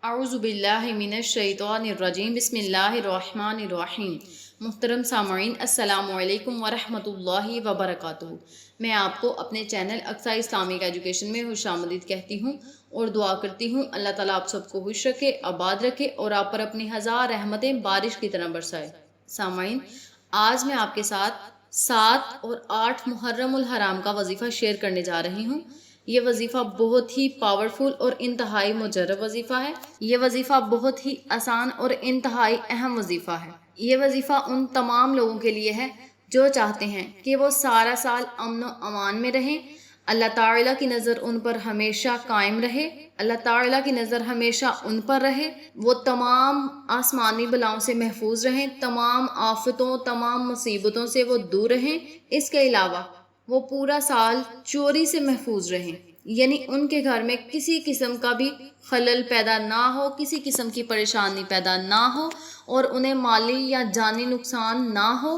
अऊज़ु बिल्लाहि मिनश शैतानिर रजीम बिस्मिल्लाहिर रहमानिर रहीम। मुहतरम सामईन अस्सलामु अलैकुम वरहमतुल्लाहि वबरकातुहू। मैं आपको अपने चैनल अक्सा इस्लामिक एजुकेशन में खुशामदीद कहती हूँ और दुआ करती हूँ अल्लाह ताला आप सबको खुश रखे, आबाद रखे और आप पर अपनी हज़ार रहमतें बारिश की तरह बरसाए। सामईन, आज मैं आपके साथ 7 और 8 मुहर्रमुल हराम का वजीफ़ा शेयर करने जा रही हूँ। ये वजीफ़ा बहुत ही पावरफुल और इंतहाई मुजर्रब वजीफ़ा है। ये वजीफ़ा बहुत ही आसान और इंतहाई अहम वजीफ़ा है। ये वजीफ़ा उन तमाम लोगों के लिए है जो चाहते हैं कि वो सारा साल अमन व अमान में रहें, अल्लाह ताला की नज़र उन पर हमेशा कायम रहे, अल्लाह ताला की नज़र हमेशा उन पर रहे, वो तमाम आसमानी बलाओं से महफूज रहें, तमाम आफतों तमाम मुसीबतों से वो दूर रहें। इसके अलावा वो पूरा साल चोरी से महफूज रहें, यानी उनके घर में किसी किस्म का भी खलल पैदा ना हो, किसी किस्म की परेशानी पैदा ना हो और उन्हें माली या जानी नुकसान ना हो।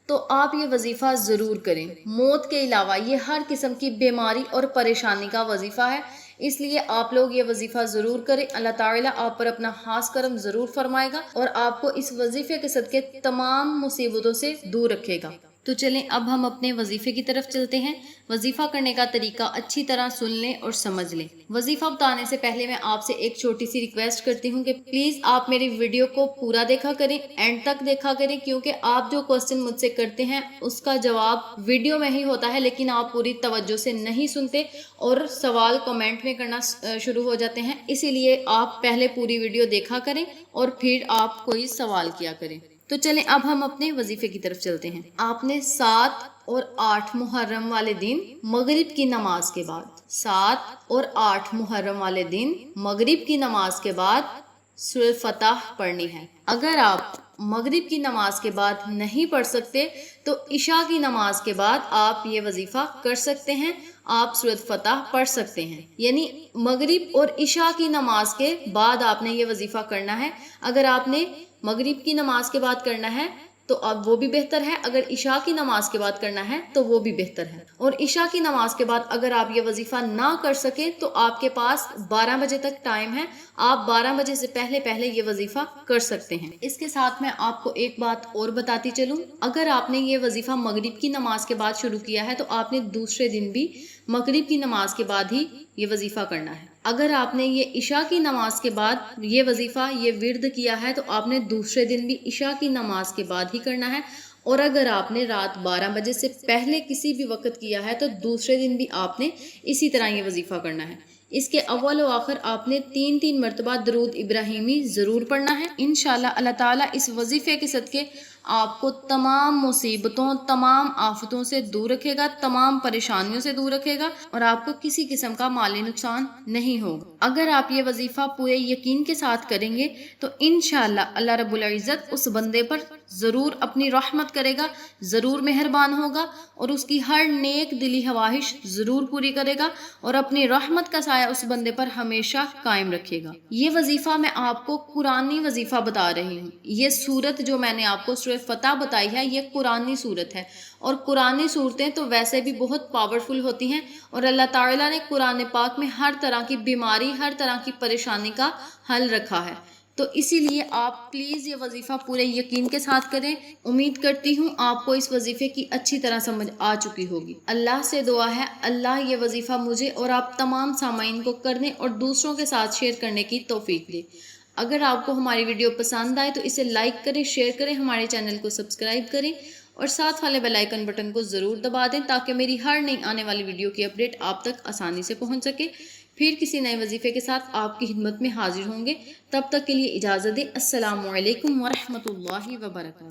तो आप ये वजीफ़ा ज़रूर करें। मौत के अलावा ये हर किस्म की बीमारी और परेशानी का वजीफ़ा है, इसलिए आप लोग ये वजीफ़ा ज़रूर करें। अल्लाह ताला आप पर अपना खास करम ज़रूर फरमाएगा और आपको इस वजीफ़े के सदके तमाम मुसीबतों से दूर रखेगा। तो चलें अब हम अपने वजीफ़े की तरफ चलते हैं। वजीफ़ा करने का तरीका अच्छी तरह सुन लें और समझ लें। वजीफ़ा बताने से पहले मैं आपसे एक छोटी सी रिक्वेस्ट करती हूँ कि प्लीज़ आप मेरी वीडियो को पूरा देखा करें, एंड तक देखा करें, क्योंकि आप जो क्वेश्चन मुझसे करते हैं उसका जवाब वीडियो में ही होता है, लेकिन आप पूरी तवज्जो से नहीं सुनते और सवाल कमेंट में करना शुरू हो जाते हैं। इसीलिए आप पहले पूरी वीडियो देखा करें और फिर आप कोई सवाल किया करें। तो चलें अब हम अपने वजीफे की तरफ चलते हैं। आपने 7 और 8 मुहर्रम वाले दिन मगरिब की नमाज के बाद 7 और 8 मुहर्रम वाले दिन मगरिब की नमाज के बाद सूरह फतह पढ़नी है। अगर आप मगरिब की नमाज के बाद नहीं पढ़ सकते तो इशा की नमाज के बाद आप ये वजीफा कर सकते हैं, आप सूरह फतह पढ़ सकते हैं। यानी मगरिब और इशा की नमाज के बाद आपने ये वजीफा करना है। अगर आपने मगरिब की नमाज के बाद करना है तो अब वो भी बेहतर है, अगर इशा की नमाज के बाद करना है तो वो भी बेहतर है। और इशा की नमाज के बाद अगर आप ये वजीफा ना कर सके तो आपके पास 12 बजे तक टाइम है, आप 12 बजे से पहले पहले ये वजीफा कर सकते हैं। इसके साथ मैं आपको एक बात और बताती चलूं, अगर आपने ये वजीफा मगरिब की नमाज के बाद शुरू किया है तो आपने दूसरे दिन भी मगरिब की नमाज के बाद ही ये वजीफा करना है। अगर आपने ये इशा की नमाज के बाद ये वजीफा ये विर्द किया है तो आपने दूसरे दिन भी इशा की नमाज के बाद ही करना है। और अगर आपने रात 12 बजे से पहले किसी भी वक्त किया है तो दूसरे दिन भी आपने इसी तरह ये वजीफा करना है। इसके अव्वल व आखिर आपने 3-3 मरतबा दरूद इब्राहिमी ज़रूर पढ़ना है। इंशाअल्लाह अल्लाह ताला इस वजीफ़े के सदके आपको तमाम मुसीबतों तमाम आफतों से दूर रखेगा, तमाम परेशानियों से दूर रखेगा और आपको किसी किस्म का माली नुकसान नहीं होगा। अगर आप ये वजीफ़ा पूरे यकीन के साथ करेंगे तो इंशाअल्लाह अल्लाह रब्बुल इज़्ज़त उस बंदे पर ज़रूर अपनी रहमत करेगा, ज़रूर मेहरबान होगा और उसकी हर नेक दिली ख्वाहिश ज़रूर पूरी करेगा और अपनी रहमत का साया उस बंदे पर हमेशा कायम रखेगा। ये वजीफ़ा मैं आपको कुरानी वजीफ़ा बता रही हूँ। ये सूरत जो मैंने आपको सूरह फतह बताई है ये कुरानी सूरत है और कुरानी सूरतें तो वैसे भी बहुत पावरफुल होती हैं और अल्लाह ताला ने कुरान पाक में हर तरह की बीमारी हर तरह की परेशानी का हल रखा है। तो इसीलिए आप प्लीज़ ये वजीफ़ा पूरे यकीन के साथ करें। उम्मीद करती हूँ आपको इस वजीफ़े की अच्छी तरह समझ आ चुकी होगी। अल्लाह से दुआ है अल्लाह ये वजीफ़ा मुझे और आप तमाम सामाइन को करने और दूसरों के साथ शेयर करने की तौफीक दे। अगर आपको हमारी वीडियो पसंद आए तो इसे लाइक करें, शेयर करें, हमारे चैनल को सब्सक्राइब करें और साथ वाले बेल आइकन बटन को ज़रूर दबा दें ताकि मेरी हर नई आने वाली वीडियो की अपडेट आप तक आसानी से पहुंच सके। फिर किसी नए वजीफ़े के साथ आपकी खिदमत में हाजिर होंगे, तब तक के लिए इजाज़त दें। अस्सलामु अलैकुम वरहमतुल्लाहि वबरकातुहू।